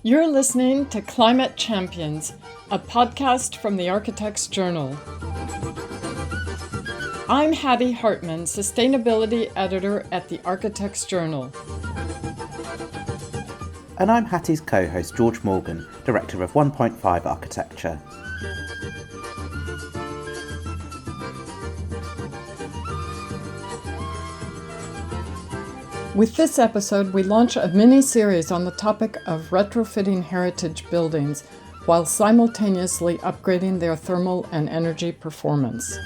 You're listening to Climate Champions, a podcast from the Architects Journal. I'm Hattie Hartman, Sustainability Editor at the Architects Journal. And I'm Hattie's co-host George Morgan, Director of 1.5 Architecture. With this episode, we launch a mini-series on the topic of retrofitting heritage buildings while simultaneously upgrading their thermal and energy performance.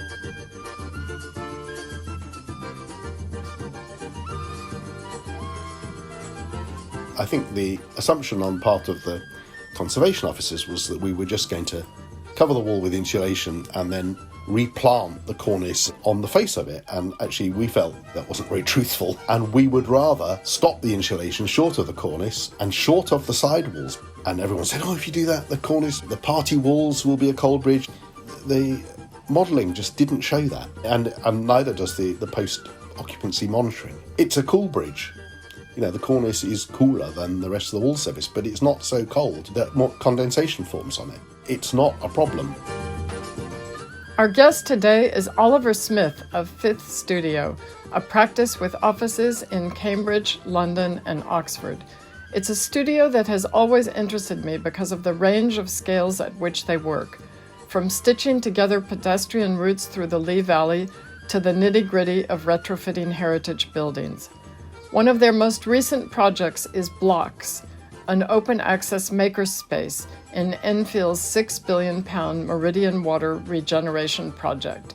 I think the assumption on part of the conservation officers was that we were just going to cover the wall with insulation and then replant the cornice on the face of it, and actually we felt that wasn't very truthful, and we would rather stop the insulation short of the cornice and short of the sidewalls. And everyone said, if you do that, the cornice, the party walls will be a cold bridge. The modelling just didn't show that, and neither does the post-occupancy monitoring. It's a cool bridge. The cornice is cooler than the rest of the wall surface, but it's not so cold that more condensation forms on it. It's not a problem. Our guest today is Oliver Smith of Fifth Studio, a practice with offices in Cambridge, London, and Oxford. It's a studio that has always interested me because of the range of scales at which they work, from stitching together pedestrian routes through the Lee Valley to the nitty-gritty of retrofitting heritage buildings. One of their most recent projects is Blocks, an open-access makerspace in Enfield's £6 billion Meridian Water Regeneration Project.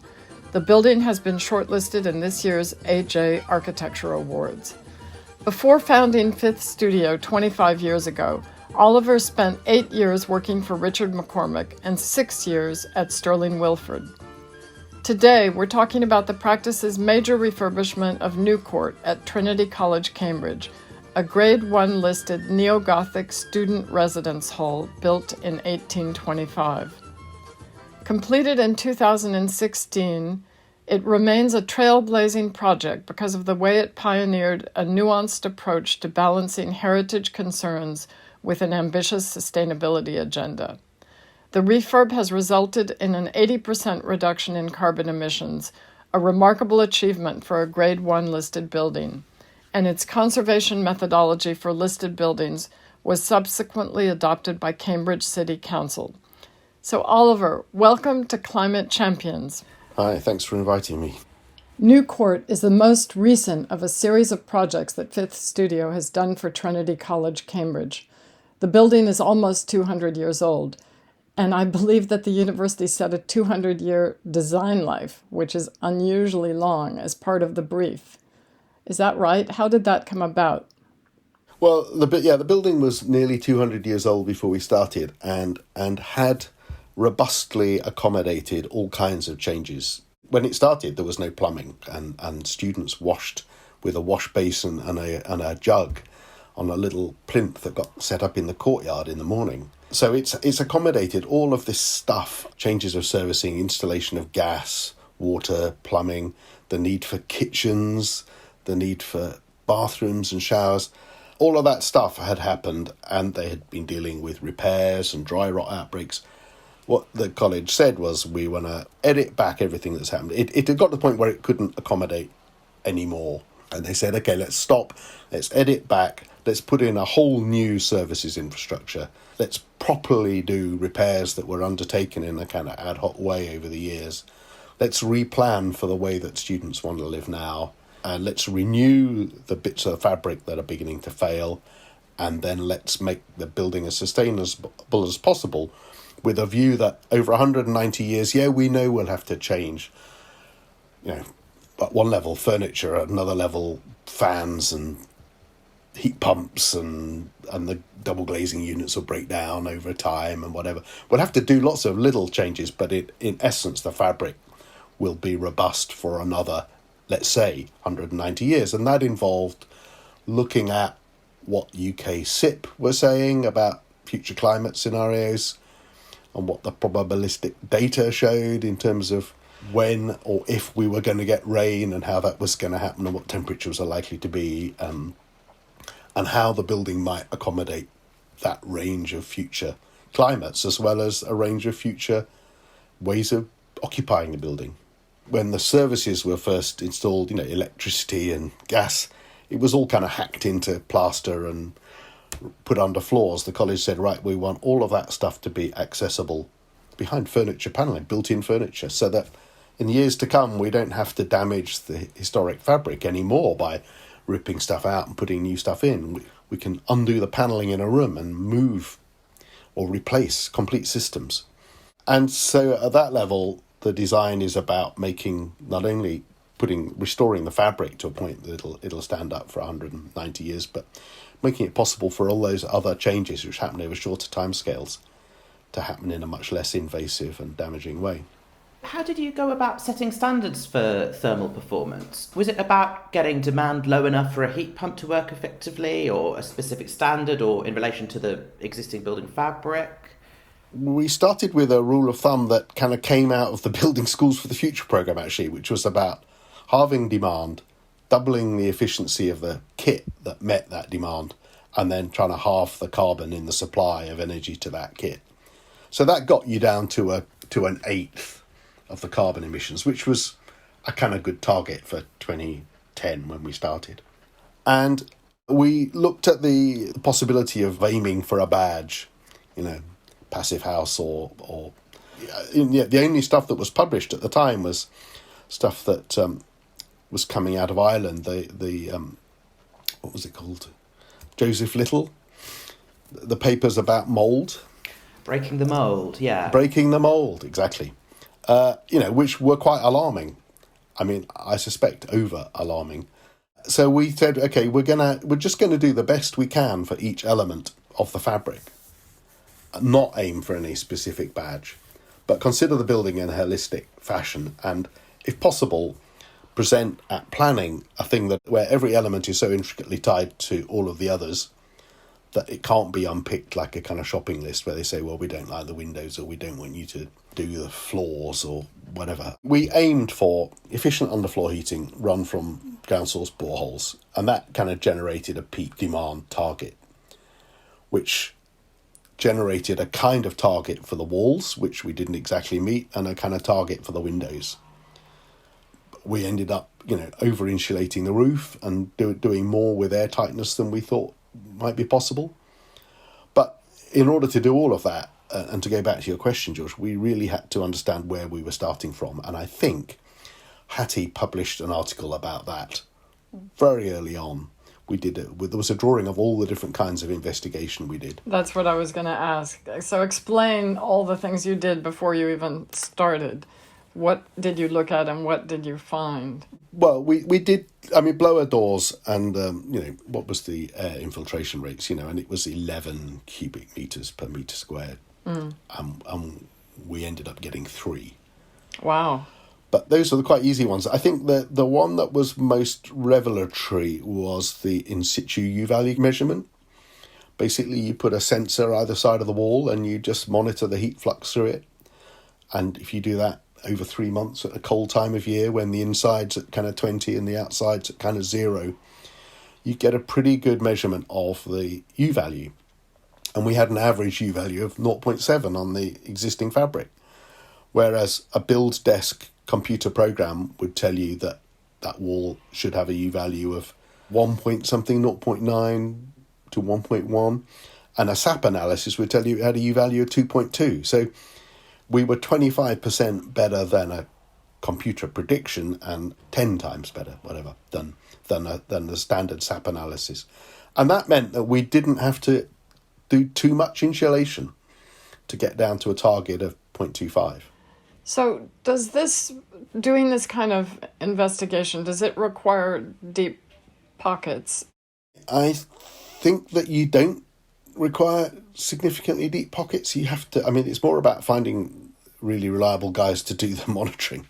The building has been shortlisted in this year's AJ Architecture Awards. Before founding Fifth Studio 25 years ago, Oliver spent 8 years working for Richard McCormick and 6 years at Sterling Wilford. Today, we're talking about the practice's major refurbishment of New Court at Trinity College, Cambridge, a Grade 1 listed neo-Gothic student residence hall built in 1825. Completed in 2016, it remains a trailblazing project because of the way it pioneered a nuanced approach to balancing heritage concerns with an ambitious sustainability agenda. The refurb has resulted in an 80% reduction in carbon emissions, a remarkable achievement for a Grade 1 listed building, and its conservation methodology for listed buildings was subsequently adopted by Cambridge City Council. So Oliver, welcome to Climate Champions. Hi, thanks for inviting me. New Court is the most recent of a series of projects that Fifth Studio has done for Trinity College, Cambridge. The building is almost 200 years old, and I believe that the university set a 200-year design life, which is unusually long, as part of the brief. Is that right? How did that come about? Well, the building was nearly 200 years old before we started, and had robustly accommodated all kinds of changes. When it started, there was no plumbing, and students washed with a wash basin and a jug on a little plinth that got set up in the courtyard in the morning. So it's accommodated all of this stuff, changes of servicing, installation of gas, water, plumbing, the need for kitchens, the need for bathrooms and showers. All of that stuff had happened, and they had been dealing with repairs and dry rot outbreaks. What the college said was, we want to edit back everything that's happened. It had got to the point where it couldn't accommodate anymore. And they said, okay, let's stop, let's edit back, let's put in a whole new services infrastructure. Let's properly do repairs that were undertaken in a kind of ad hoc way over the years. Let's replan for the way that students want to live now. And let's renew the bits of the fabric that are beginning to fail. And then let's make the building as sustainable as possible, with a view that over 190 years, we know we'll have to change, at one level furniture, at another level fans and heat pumps, and the double glazing units will break down over time and whatever. We'll have to do lots of little changes, but in essence, the fabric will be robust for another, let's say, 190 years. And that involved looking at what UK SIP were saying about future climate scenarios and what the probabilistic data showed in terms of when or if we were going to get rain and how that was going to happen and what temperatures are likely to be, and how the building might accommodate that range of future climates, as well as a range of future ways of occupying the building. When the services were first installed, electricity and gas, it was all kind of hacked into plaster and put under floors. The college said, right, we want all of that stuff to be accessible behind furniture paneling, built-in furniture, so that in years to come we don't have to damage the historic fabric anymore by ripping stuff out and putting new stuff in. We can undo the paneling in a room and move or replace complete systems. And so at that level, the design is about making, not only restoring the fabric to a point that it'll stand up for 190 years, but making it possible for all those other changes which happen over shorter timescales to happen in a much less invasive and damaging way. How did you go about setting standards for thermal performance? Was it about getting demand low enough for a heat pump to work effectively, or a specific standard, or in relation to the existing building fabric? We started with a rule of thumb that kind of came out of the Building Schools for the Future programme, actually, which was about halving demand, doubling the efficiency of the kit that met that demand, and then trying to halve the carbon in the supply of energy to that kit. So that got you down to an eighth of the carbon emissions, which was a kind of good target for 2010 when we started. And we looked at the possibility of aiming for a badge, passive house or the only stuff that was published at the time was stuff that was coming out of Ireland. The what was it called? Joseph Little. The papers about mould. Breaking the mould, yeah. Breaking the mould, exactly. Which were quite alarming. I mean, I suspect over alarming. So we said, okay, we're just gonna do the best we can for each element of the fabric, not aim for any specific badge, but consider the building in a holistic fashion, and if possible, present at planning a thing where every element is so intricately tied to all of the others that it can't be unpicked like a kind of shopping list where they say, well, we don't like the windows, or we don't want you to do the floors, or whatever. We aimed for efficient underfloor heating run from ground source boreholes, and that kind of generated a peak demand target, which generated a kind of target for the walls, which we didn't exactly meet, and a kind of target for the windows. We ended up, over-insulating the roof and doing more with air tightness than we thought might be possible. But in order to do all of that, and to go back to your question, George, we really had to understand where we were starting from. And I think Hattie published an article about that very early on. There was a drawing of all the different kinds of investigation we did. That's what I was going to ask. So explain all the things you did before you even started. What did you look at and what did you find? Well, we did, blower doors and, what was the air infiltration rates, and it was 11 cubic metres per metre squared. And we ended up getting 3. Wow. But those are the quite easy ones. I think the one that was most revelatory was the in situ U-value measurement. Basically, you put a sensor either side of the wall and you just monitor the heat flux through it. And if you do that over 3 months at a cold time of year when the inside's at kind of 20 and the outside's at kind of 0, you get a pretty good measurement of the U-value. And we had an average U-value of 0.7 on the existing fabric, whereas a build desk computer program would tell you that that wall should have a U-value of 1 point something, 0.9 to 1.1, and a SAP analysis would tell you it had a U-value of 2.2. So we were 25% better than a computer prediction and 10 times better, whatever, than the standard SAP analysis. And that meant that we didn't have to do too much insulation to get down to a target of 0.25. So doing this kind of investigation, does it require deep pockets? I think that you don't require significantly deep pockets. You have to, it's more about finding really reliable guys to do the monitoring.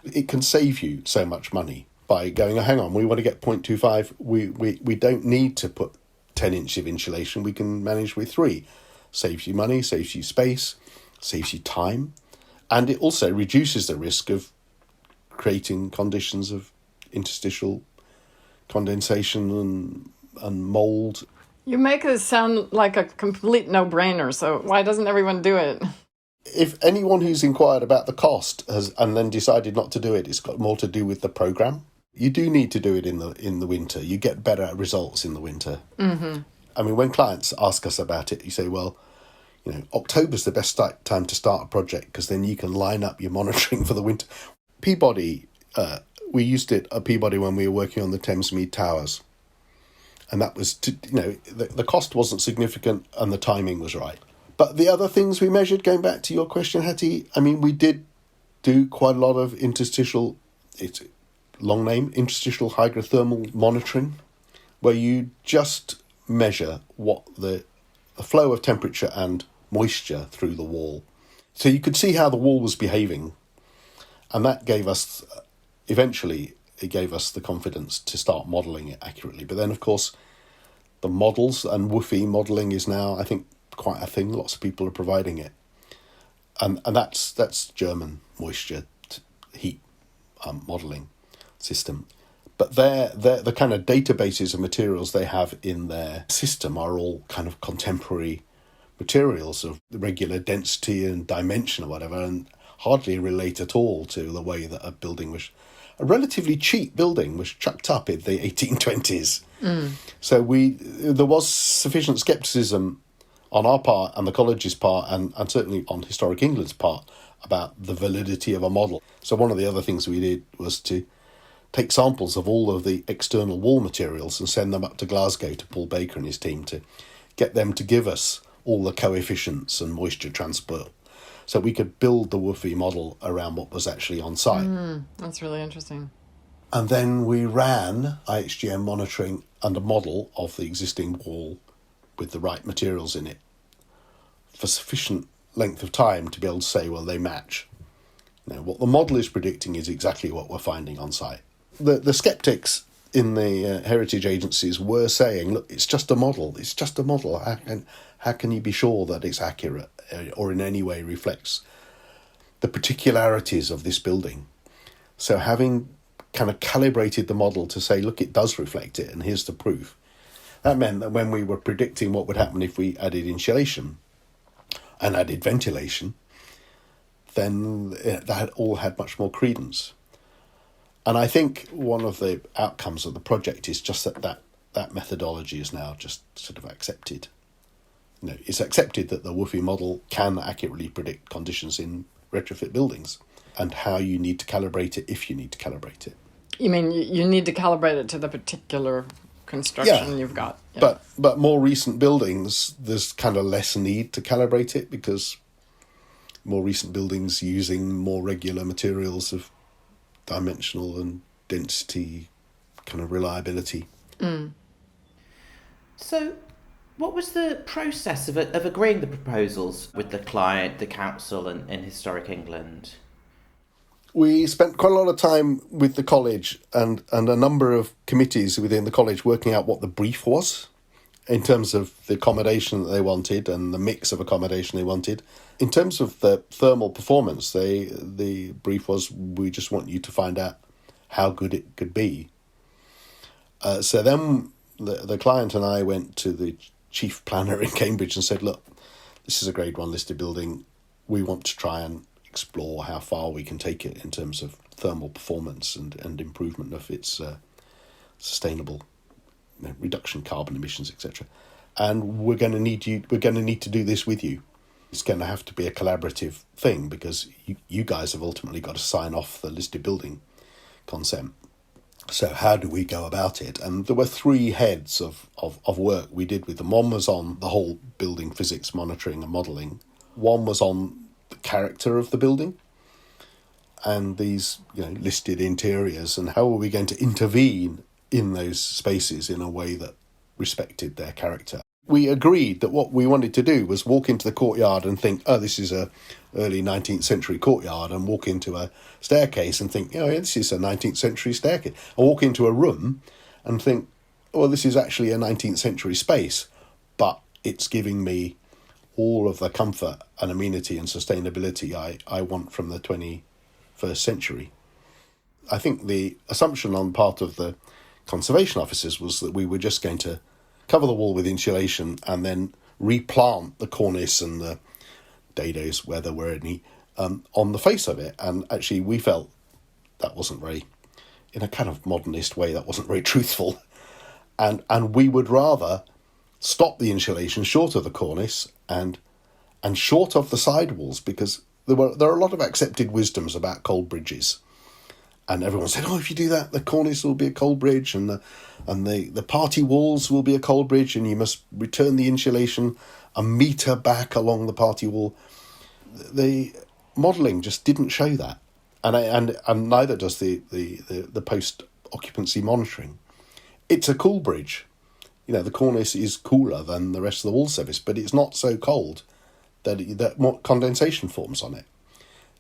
It can save you so much money. by going, hang on, we want to get 0.25, we don't need to put 10 inch of insulation, we can manage with 3. Saves you money, saves you space, saves you time, and it also reduces the risk of creating conditions of interstitial condensation and mould. You make this sound like a complete no-brainer, so why doesn't everyone do it? If anyone who's inquired about the cost and then decided not to do it, it's got more to do with the programme. You do need to do it in the winter. You get better results in the winter. Mm-hmm. I mean, when clients ask us about it, you say, well, October's the best time to start a project because then you can line up your monitoring for the winter. Peabody, we used it at Peabody when we were working on the Thamesmead Towers. And that was, the cost wasn't significant and the timing was right. But the other things we measured, going back to your question, Hattie, I mean, we did do quite a lot of interstitial, it's a long name, interstitial hygrothermal monitoring, where you just measure what the flow of temperature and moisture through the wall. So you could see how the wall was behaving. And that gave us, eventually, it gave us the confidence to start modelling it accurately. But then, of course, the models and WUFI modelling is now, I think, quite a thing. Lots of people are providing it. And that's German moisture heat modelling system. But the kind of databases of materials they have in their system are all kind of contemporary materials of regular density and dimension or whatever, and hardly relate at all to the way that a relatively cheap building was chucked up in the 1820s. So there was sufficient scepticism on our part and the college's part and certainly on Historic England's part about the validity of a model. So one of the other things we did was to take samples of all of the external wall materials and send them up to Glasgow to Paul Baker and his team to get them to give us all the coefficients and moisture transport so we could build the WUFI model around what was actually on site. That's really interesting. And then we ran IHGM monitoring and a model of the existing wall with the right materials in it for sufficient length of time to be able to say, well, they match. What the model is predicting is exactly what we're finding on site. The sceptics in the heritage agencies were saying, look, it's just a model. It's just a model. How can you be sure that it's accurate or in any way reflects the particularities of this building? So having kind of calibrated the model to say, look, it does reflect it, and here's the proof. That meant that when we were predicting what would happen if we added insulation and added ventilation, then that all had much more credence. And I think one of the outcomes of the project is just that methodology is now just sort of accepted. It's accepted that the WUFI model can accurately predict conditions in retrofit buildings and how you need to calibrate it if you need to calibrate it. You mean you need to calibrate it to the particular construction you've got? Yeah. But more recent buildings, there's kind of less need to calibrate it because more recent buildings using more regular materials of dimensional and density kind of reliability. So what was the process of agreeing the proposals with the client, the council and Historic England? We spent quite a lot of time with the college and a number of committees within the college working out what the brief was in terms of the accommodation that they wanted and the mix of accommodation they wanted. In terms of the thermal performance, the brief was, we just want you to find out how good it could be. So then the client and I went to the chief planner in Cambridge and said, look, this is a grade 1 listed building. We want to try and explore how far we can take it in terms of thermal performance and improvement of its sustainable reduction carbon emissions, etc. And we're going to need to do this with you. It's going to have to be a collaborative thing because you guys have ultimately got to sign off the listed building consent. So how do we go about it? And there were 3 heads of work we did with them. One was on the whole building physics monitoring and modelling. One was on the character of the building and these listed interiors and how are we going to intervene in those spaces in a way that respected their character. We agreed that what we wanted to do was walk into the courtyard and think, oh, this is a early 19th century courtyard, and walk into a staircase and think, oh, yeah, this is a 19th century staircase. And walk into a room and think, well, this is actually a 19th century space, but it's giving me all of the comfort and amenity and sustainability I want from the 21st century. I think the assumption on part of the conservation officers was that we were just going to cover the wall with insulation and then replant the cornice and the dados, where there were any, on the face of it. And actually we felt that wasn't very, in a kind of modernist way, that wasn't very truthful. And we would rather stop the insulation short of the cornice and short of the sidewalls, because there are a lot of accepted wisdoms about cold bridges. And everyone said, oh, if you do that, the cornice will be a cold bridge, and the party walls will be a cold bridge, and you must return the insulation a metre back along the party wall. The modelling just didn't show that, and neither does the post-occupancy monitoring. It's a cool bridge. You know, the cornice is cooler than the rest of the wall surface, but it's not so cold that more condensation forms on it.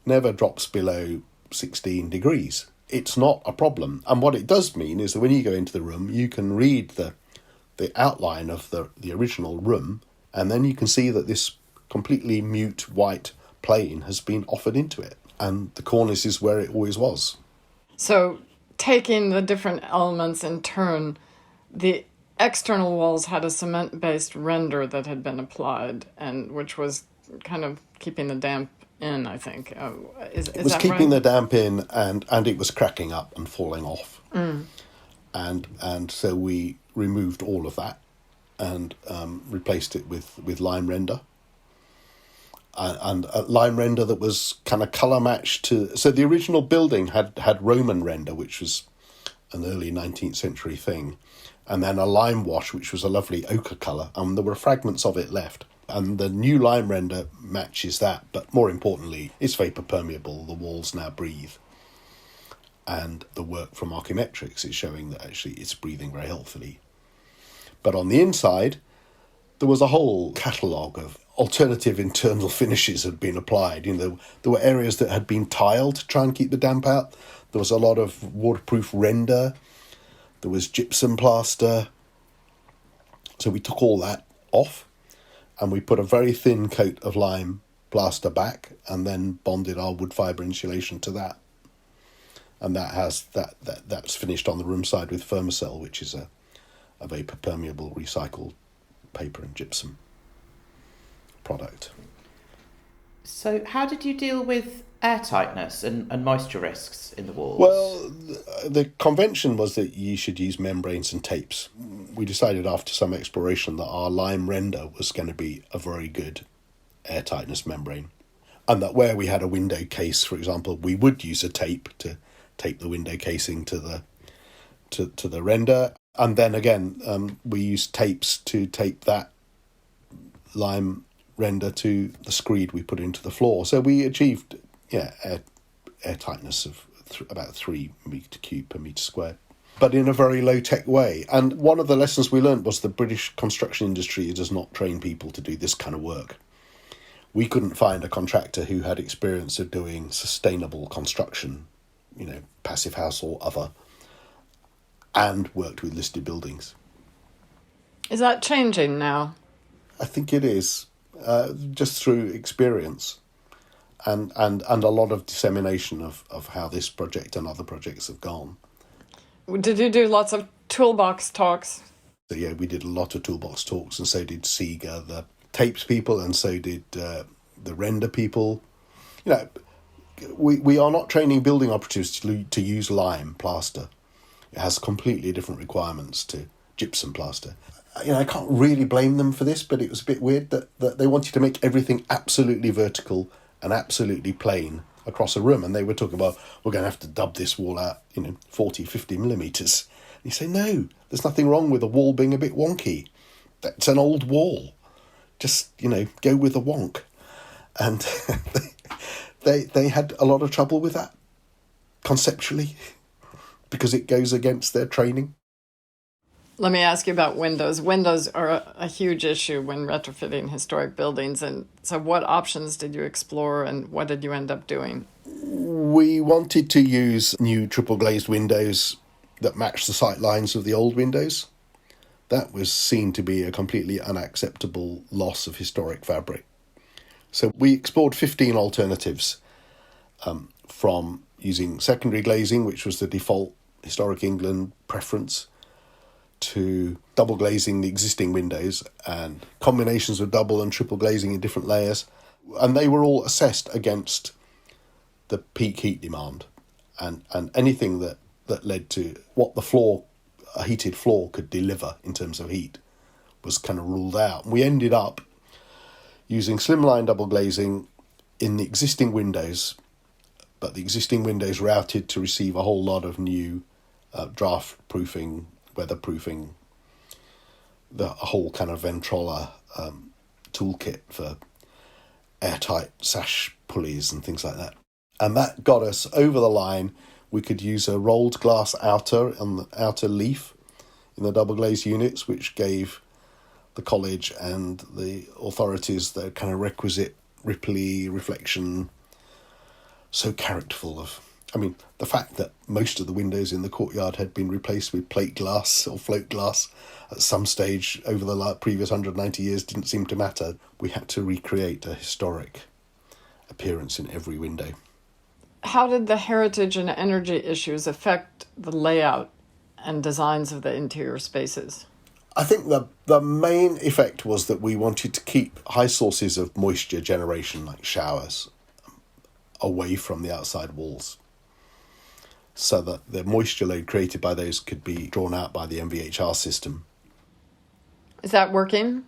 Never drops below 16 degrees. It's not a problem. And what it does mean is that when you go into the room, you can read the outline of the original room, and then you can see that this completely mute white plane has been offered into it, and the cornice is where it always was. So taking the different elements in turn, the external walls had a cement-based render that had been applied, and which was kind of keeping the damp in, I think. It was keeping right? the damp in, and it was cracking up and falling off. And so we removed all of that and replaced it with lime render. And a lime render that was kind of colour matched to... So the original building had Roman render, which was an early 19th century thing, and then a lime wash, which was a lovely ochre colour, and there were fragments of it left. And the new lime render matches that, but more importantly, it's vapour permeable. The walls now breathe. And the work from Archimetrics is showing that actually it's breathing very healthily. But on the inside, there was a whole catalogue of alternative internal finishes had been applied. You know, there were areas that had been tiled to try and keep the damp out. There was a lot of waterproof render. There was gypsum plaster. So we took all that off, and we put a very thin coat of lime plaster back, and then bonded our wood fibre insulation to that. And that's finished on the room side with Fermacell, which is a vapour permeable recycled paper and gypsum product. So how did you deal with airtightness and moisture risks in the walls? Well, the convention was that you should use membranes and tapes. We decided after some exploration that our lime render was going to be a very good airtightness membrane, and that where we had a window case, for example, we would use a tape to tape the window casing to the render, and then again we used tapes to tape that lime render to the screed we put into the floor. So we achieved air tightness of about 3 metre cube per metre square, but in a very low-tech way. And one of the lessons we learned was the British construction industry does not train people to do this kind of work. We couldn't find a contractor who had experience of doing sustainable construction, you know, passive house or other, and worked with listed buildings. Is that changing now? I think it is, just through experience and a lot of dissemination of how this project and other projects have gone. Did you do lots of toolbox talks? So yeah, we did a lot of toolbox talks, and so did Seeger, the tapes people, and so did the render people. You know, we are not training building operatives to use lime plaster. It has completely different requirements to gypsum plaster. You know, I can't really blame them for this, but it was a bit weird that they wanted to make everything absolutely vertical and absolutely plain across a room. And they were talking about, we're going to have to dub this wall out, 40, 50 millimetres. And you say, no, there's nothing wrong with a wall being a bit wonky. That's an old wall. Just, go with the wonk. And they had a lot of trouble with that, conceptually, because it goes against their training. Let me ask you about windows. Windows are a huge issue when retrofitting historic buildings. And so what options did you explore and what did you end up doing? We wanted to use new triple glazed windows that match the sight lines of the old windows. That was seen to be a completely unacceptable loss of historic fabric. So we explored 15 alternatives, from using secondary glazing, which was the default historic England preference, to double glazing the existing windows and combinations of double and triple glazing in different layers. And they were all assessed against the peak heat demand and anything that led to what a heated floor could deliver in terms of heat was kind of ruled out. And we ended up using slimline double glazing in the existing windows, but the existing windows routed to receive a whole lot of new draft proofing, weatherproofing, a whole kind of Ventrola toolkit for airtight sash pulleys and things like that. And that got us over the line. We could use a rolled glass outer on the outer leaf in the double glazed units, which gave the college and the authorities the kind of requisite ripply reflection, so characterful of... I mean, the fact that most of the windows in the courtyard had been replaced with plate glass or float glass at some stage over the previous 190 years didn't seem to matter. We had to recreate a historic appearance in every window. How did the heritage and energy issues affect the layout and designs of the interior spaces? I think the main effect was that we wanted to keep high sources of moisture generation, like showers, away from the outside walls, so that the moisture load created by those could be drawn out by the MVHR system. Is that working?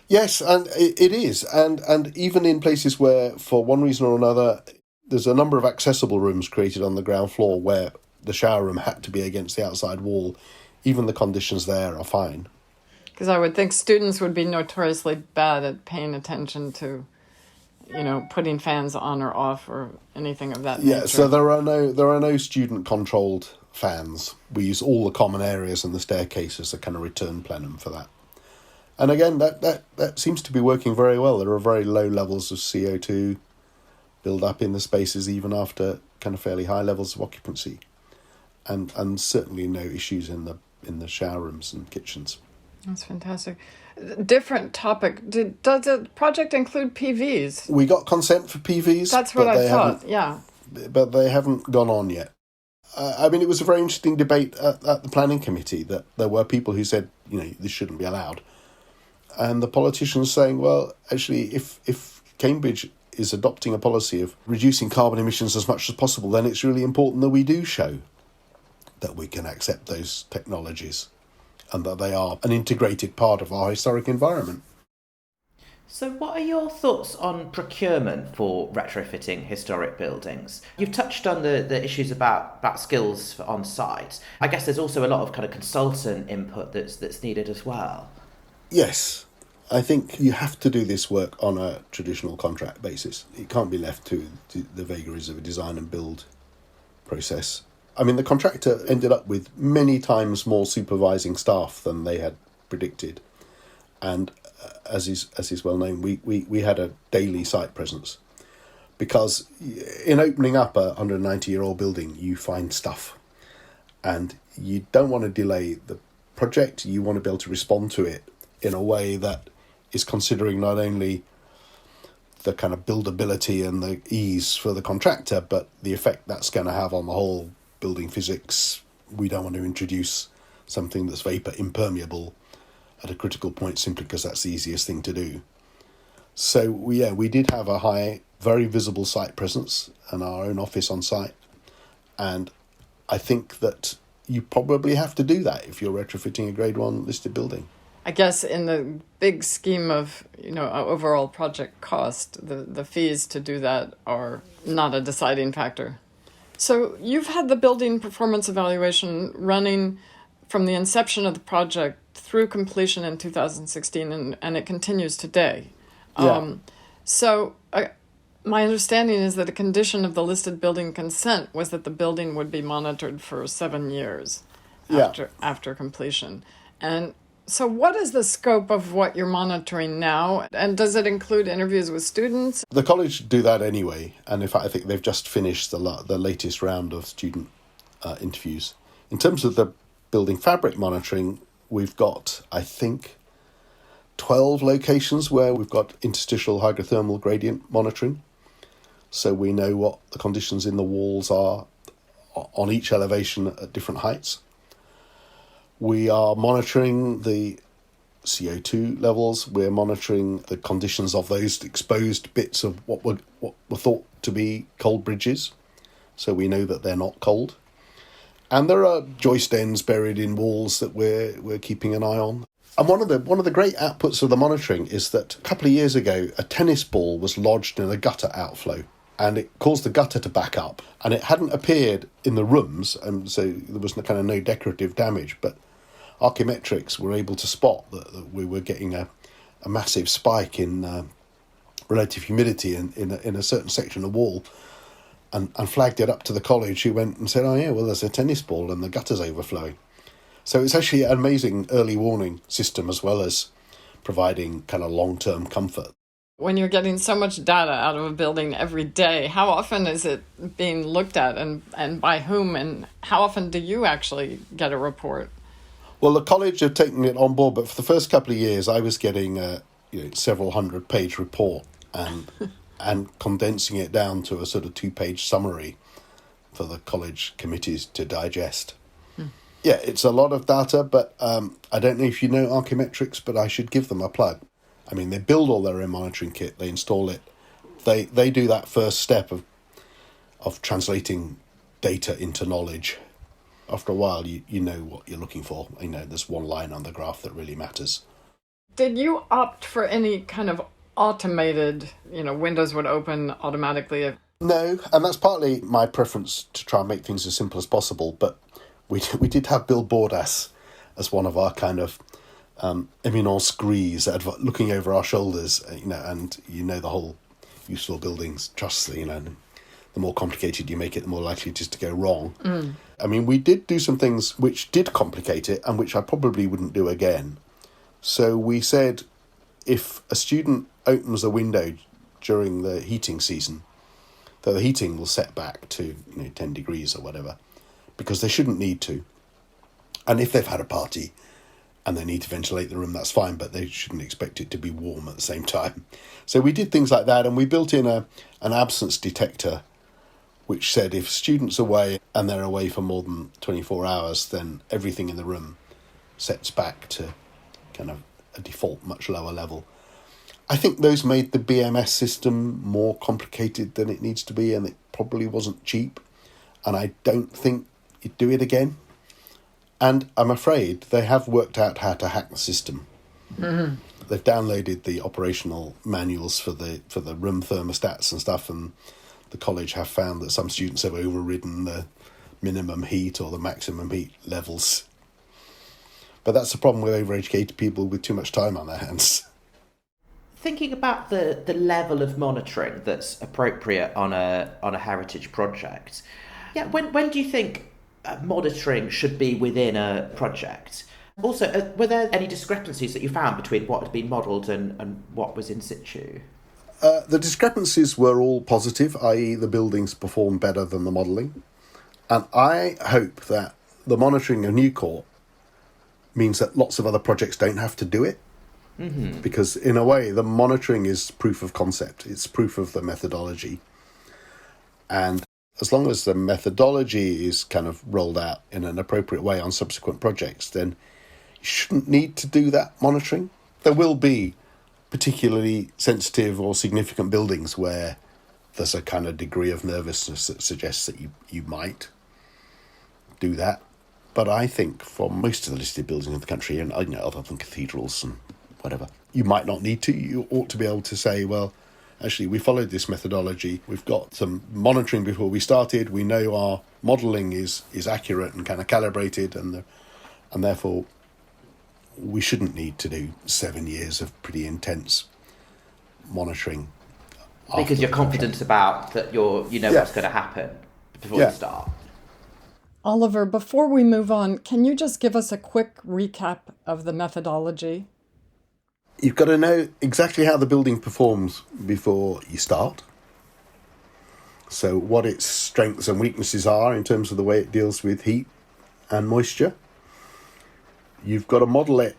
Yes, and it is. And even in places where, for one reason or another, there's a number of accessible rooms created on the ground floor where the shower room had to be against the outside wall, even the conditions there are fine. Because I would think students would be notoriously bad at paying attention to, putting fans on or off or anything of that nature. Yeah, so there are no student-controlled fans. We use all the common areas and the staircase as a kind of return plenum for that. And again, that seems to be working very well. There are very low levels of CO2 build up in the spaces even after kind of fairly high levels of occupancy, and certainly no issues in the shower rooms and kitchens. That's fantastic. Different topic. Does the project include PVs? We got consent for PVs. That's what I thought, yeah. But they haven't gone on yet. It was a very interesting debate at the planning committee, that there were people who said, this shouldn't be allowed. And the politicians saying, well, actually, if Cambridge is adopting a policy of reducing carbon emissions as much as possible, then it's really important that we do show that we can accept those technologies and that they are an integrated part of our historic environment. So what are your thoughts on procurement for retrofitting historic buildings? You've touched on the issues about skills on site. I guess there's also a lot of kind of consultant input that's needed as well. Yes. I think you have to do this work on a traditional contract basis. It can't be left to the vagaries of a design and build process. I mean, the contractor ended up with many times more supervising staff than they had predicted. And as is well known, we had a daily site presence. Because in opening up a 190-year-old building, you find stuff. And you don't want to delay the project. You want to be able to respond to it in a way that is considering not only the kind of buildability and the ease for the contractor, but the effect that's going to have on the whole building physics. We don't want to introduce something that's vapor impermeable at a critical point simply because that's the easiest thing to do. So we did have a high, very visible site presence and our own office on site. And I think that you probably have to do that if you're retrofitting a Grade 1 listed building. I guess in the big scheme of, overall project cost, the fees to do that are not a deciding factor. So you've had the building performance evaluation running from the inception of the project through completion in 2016, and it continues today. Yeah. My understanding is that a condition of the listed building consent was that the building would be monitored for 7 years. Yeah. after completion. And so what is the scope of what you're monitoring now? And does it include interviews with students? The college do that anyway, and in fact I think they've just finished the latest round of student interviews. In terms of the building fabric monitoring, we've got, I think, 12 locations where we've got interstitial hydrothermal gradient monitoring. So we know what the conditions in the walls are on each elevation at different heights. We are monitoring the CO2 levels. We're monitoring the conditions of those exposed bits of what were thought to be cold bridges. So we know that they're not cold. And there are joist ends buried in walls that we're keeping an eye on. And one of the great outputs of the monitoring is that a couple of years ago, a tennis ball was lodged in a gutter outflow, and it caused the gutter to back up. And it hadn't appeared in the rooms, and so there was kind of no decorative damage. But Archimetrics were able to spot that we were getting a massive spike in relative humidity in a certain section of wall, and flagged it up to the college, who went and said, oh yeah, well, there's a tennis ball and the gutter's overflowing. So it's actually an amazing early warning system, as well as providing kind of long-term comfort. When you're getting so much data out of a building every day, how often is it being looked at, and by whom, and how often do you actually get a report? Well, the college have taken it on board, but for the first couple of years, I was getting a several hundred-page report and condensing it down to a sort of 2-page summary for the college committees to digest. Yeah, it's a lot of data, but I don't know if you know Archimetrics, but I should give them a plug. I mean, they build all their own monitoring kit, they install it. They do that first step of translating data into knowledge. After a while, you know what you're looking for. You know, there's one line on the graph that really matters. Did you opt for any kind of automated, windows would open automatically? No, and that's partly my preference to try and make things as simple as possible, but we did have Bill Bordas as one of our kind of eminence grise, looking over our shoulders, and the whole useful buildings trust, the more complicated you make it, the more likely it is to go wrong. I mean, we did do some things which did complicate it and which I probably wouldn't do again. So we said, if a student opens a window during the heating season, that the heating will set back to 10 degrees or whatever, because they shouldn't need to. And if they've had a party and they need to ventilate the room, that's fine, but they shouldn't expect it to be warm at the same time. So we did things like that, and we built in an absence detector, which said if students are away and they're away for more than 24 hours, then everything in the room sets back to kind of a default much lower level. I think those made the BMS system more complicated than it needs to be, and it probably wasn't cheap, and I don't think you'd do it again. And I'm afraid they have worked out how to hack the system. Mm-hmm. They've downloaded the operational manuals for the room thermostats and stuff, and the college have found that some students have overridden the minimum heat or the maximum heat levels. But that's the problem with overeducated people with too much time on their hands. Thinking about the level of monitoring that's appropriate on a heritage project, when do you think monitoring should be within a project? Also, were there any discrepancies that you found between what had been modelled and what was in situ? The discrepancies were all positive, i.e. the buildings performed better than the modelling. And I hope that the monitoring of New Court means that lots of other projects don't have to do it. Mm-hmm. Because in a way, the monitoring is proof of concept. It's proof of the methodology. And as long as the methodology is kind of rolled out in an appropriate way on subsequent projects, then you shouldn't need to do that monitoring. There will be particularly sensitive or significant buildings where there's a kind of degree of nervousness that suggests that you might do that. But I think for most of the listed buildings in the country, and other than cathedrals and whatever, you might not need to. You ought to be able to say, well, actually, we followed this methodology. We've got some monitoring before we started. We know our modelling is accurate and kind of calibrated, and therefore we shouldn't need to do 7 years of pretty intense monitoring. Because you're confident about that. You know what's going to happen before you start. Oliver, before we move on, can you just give us a quick recap of the methodology? You've got to know exactly how the building performs before you start. So what its strengths and weaknesses are in terms of the way it deals with heat and moisture. You've got to model it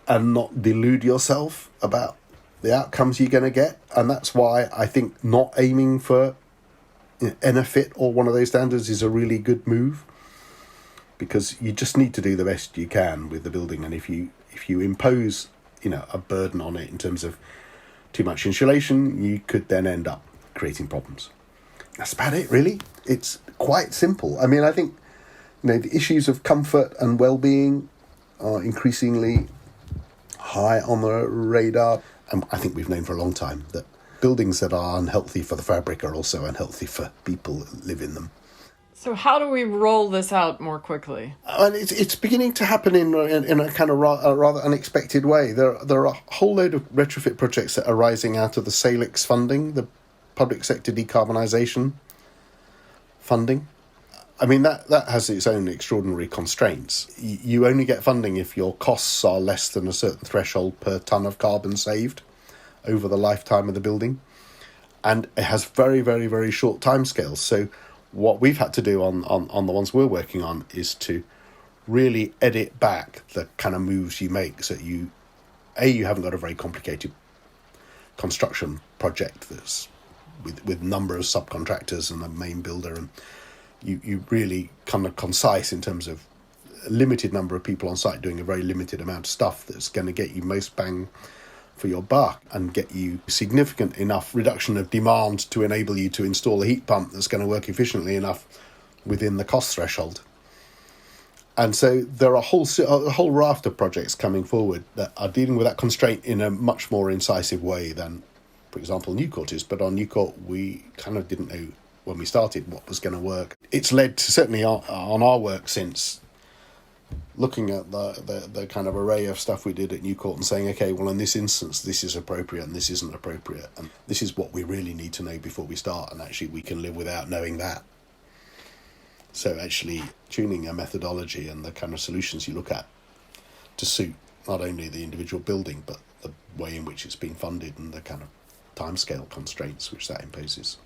and not delude yourself about the outcomes you're going to get. And that's why I think not aiming for NFIT or one of those standards is a really good move, because you just need to do the best you can with the building. And if you impose a burden on it in terms of too much insulation, you could then end up creating problems. That's about it, really. It's quite simple. I mean, I think the issues of comfort and well-being are increasingly high on the radar. And I think we've known for a long time that buildings that are unhealthy for the fabric are also unhealthy for people that live in them. So how do we roll this out more quickly? And it's beginning to happen in a kind of a rather unexpected way. There are a whole load of retrofit projects that are rising out of the SALIX funding, the public sector decarbonisation funding. I mean, that has its own extraordinary constraints. You only get funding if your costs are less than a certain threshold per tonne of carbon saved over the lifetime of the building. And it has very, very, very short timescales. So what we've had to do on the ones we're working on is to really edit back the kind of moves you make, so you haven't got a very complicated construction project that's with number of subcontractors and a main builder, and you really kind of concise in terms of a limited number of people on site doing a very limited amount of stuff that's going to get you most bang for your buck and get you significant enough reduction of demand to enable you to install a heat pump that's going to work efficiently enough within the cost threshold. And so there are a whole raft of projects coming forward that are dealing with that constraint in a much more incisive way than, for example, Newcourt is. But on Newcourt, we kind of didn't know when we started what was going to work. It's led to, certainly on our work since, looking at the kind of array of stuff we did at Newcourt and saying, okay, well, in this instance, this is appropriate and this isn't appropriate. And this is what we really need to know before we start. And actually, we can live without knowing that. So actually tuning a methodology and the kind of solutions you look at to suit not only the individual building, but the way in which it's being funded and the kind of timescale constraints which that imposes.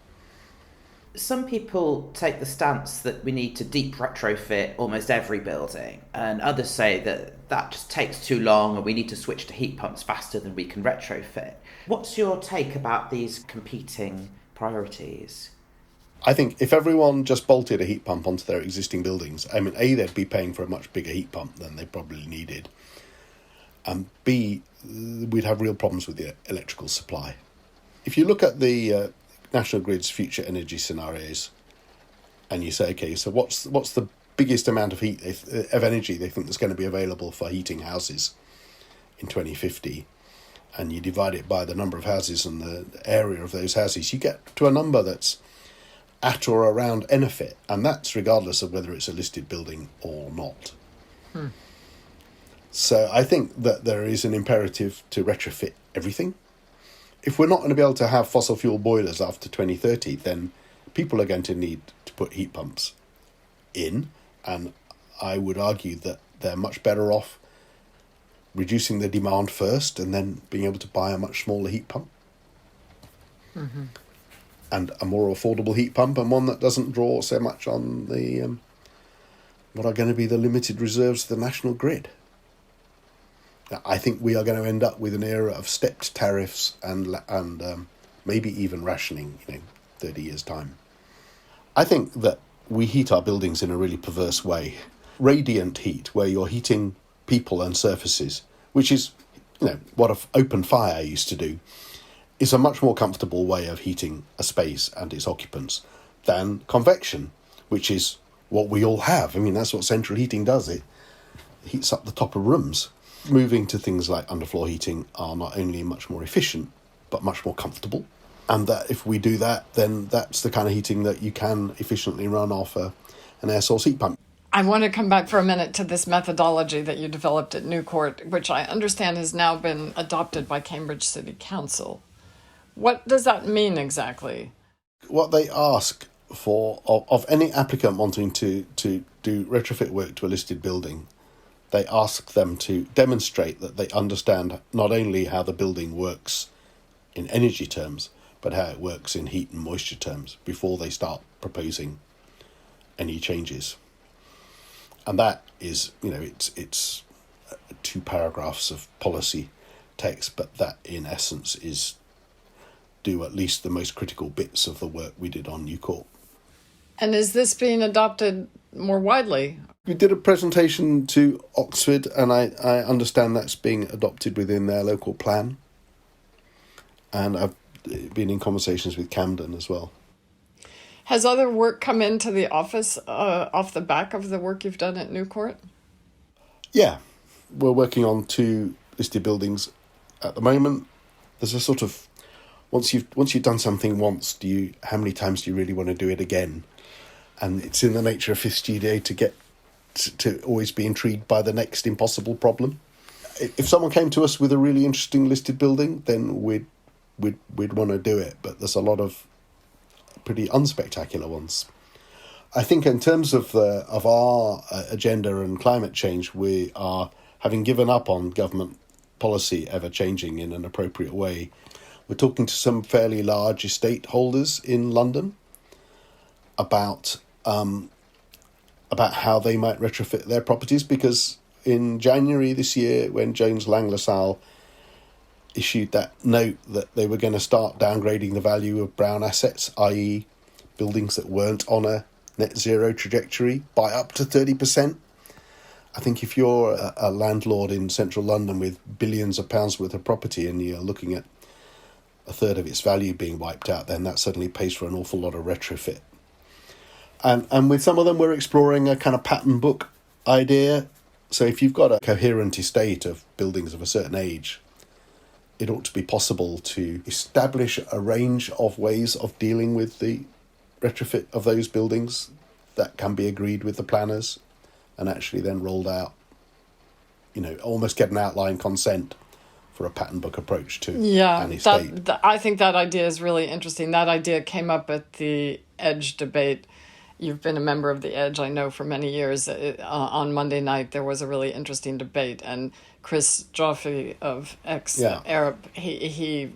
Some people take the stance that we need to deep retrofit almost every building, and others say that just takes too long and we need to switch to heat pumps faster than we can retrofit. What's your take about these competing priorities? I think if everyone just bolted a heat pump onto their existing buildings, I mean, A, they'd be paying for a much bigger heat pump than they probably needed, and B, we'd have real problems with the electrical supply. If you look at the National Grid's future energy scenarios, and you say, okay, so what's the biggest amount of energy they think that's going to be available for heating houses in 2050, and you divide it by the number of houses and the area of those houses, you get to a number that's at or around NFIT, and that's regardless of whether it's a listed building or not. So I think that there is an imperative to retrofit everything. If we're not going to be able to have fossil fuel boilers after 2030, then people are going to need to put heat pumps in, and I would argue that they're much better off reducing the demand first and then being able to buy a much smaller heat pump. Mm-hmm. And a more affordable heat pump, and one that doesn't draw so much on the what are going to be the limited reserves of the national grid. Now, I think we are going to end up with an era of stepped tariffs and maybe even rationing, 30 years' time. I think that we heat our buildings in a really perverse way. Radiant heat, where you're heating people and surfaces, which is, what an open fire used to do, is a much more comfortable way of heating a space and its occupants than convection, which is what we all have. I mean, that's what central heating does. It heats up the top of rooms. Moving to things like underfloor heating are not only much more efficient, but much more comfortable. And that if we do that, then that's the kind of heating that you can efficiently run off an air source heat pump. I want to come back for a minute to this methodology that you developed at Newcourt, which I understand has now been adopted by Cambridge City Council. What does that mean exactly? What they ask of any applicant wanting to do retrofit work to a listed building, they ask them to demonstrate that they understand not only how the building works in energy terms, but how it works in heat and moisture terms before they start proposing any changes. And that is, it's 2 paragraphs of policy text, but that in essence is do at least the most critical bits of the work we did on New Court. And is this being adopted more widely? We did a presentation to Oxford, and I understand that's being adopted within their local plan. And I've been in conversations with Camden as well. Has other work come into the office off the back of the work you've done at New Court? Yeah, we're working on 2 listed buildings at the moment. There's a sort of once you've done something once, how many times do you really want to do it again? And it's in the nature of fifth studio to get to always be intrigued by the next impossible problem. If someone came to us with a really interesting listed building, then we'd want to do it. But there's a lot of pretty unspectacular ones. I think in terms of our agenda and climate change, we are, having given up on government policy ever changing in an appropriate way, we're talking to some fairly large estate holders in London about how they might retrofit their properties, because in January this year, when Jones Lang LaSalle issued that note that they were going to start downgrading the value of brown assets, i.e. buildings that weren't on a net zero trajectory, by up to 30%. I think if you're a landlord in central London with billions of pounds worth of property and you're looking at a third of its value being wiped out, then that suddenly pays for an awful lot of retrofit. And with some of them, we're exploring a kind of pattern book idea. So if you've got a coherent estate of buildings of a certain age, it ought to be possible to establish a range of ways of dealing with the retrofit of those buildings that can be agreed with the planners and actually then rolled out, almost get an outline consent for a pattern book approach to an estate. I think that idea is really interesting. That idea came up at the EDGE debate. You've been a member of the EDGE, I know, for many years. On Monday night, there was a really interesting debate, and Chris Joffe of ex-Arab, he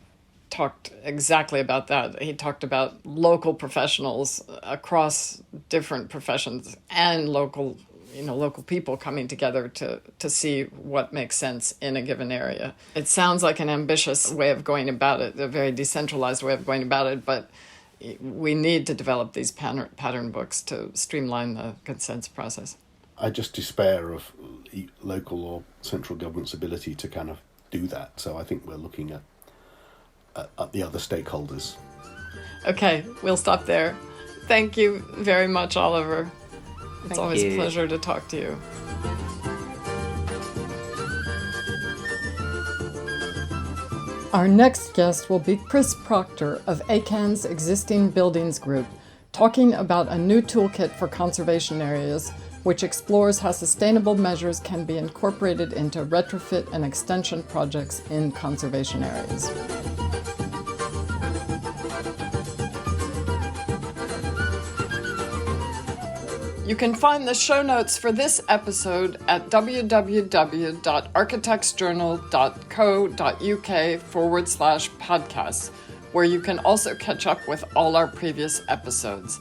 talked exactly about that. He talked about local professionals across different professions and local people coming together to see what makes sense in a given area. It sounds like an ambitious way of going about it, a very decentralized way of going about it, but we need to develop these pattern books to streamline the consents process. I just despair of local or central government's ability to kind of do that. So I think we're looking at the other stakeholders. Okay, we'll stop there. Thank you very much, Oliver. It's always a pleasure to talk to you. Our next guest will be Chris Proctor of ACAN's Existing Buildings Group, talking about a new toolkit for conservation areas, which explores how sustainable measures can be incorporated into retrofit and extension projects in conservation areas. You can find the show notes for this episode at www.architectsjournal.co.uk/podcasts, where you can also catch up with all our previous episodes.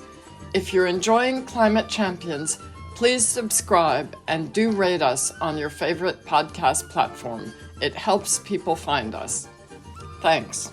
If you're enjoying Climate Champions, please subscribe and do rate us on your favorite podcast platform. It helps people find us. Thanks.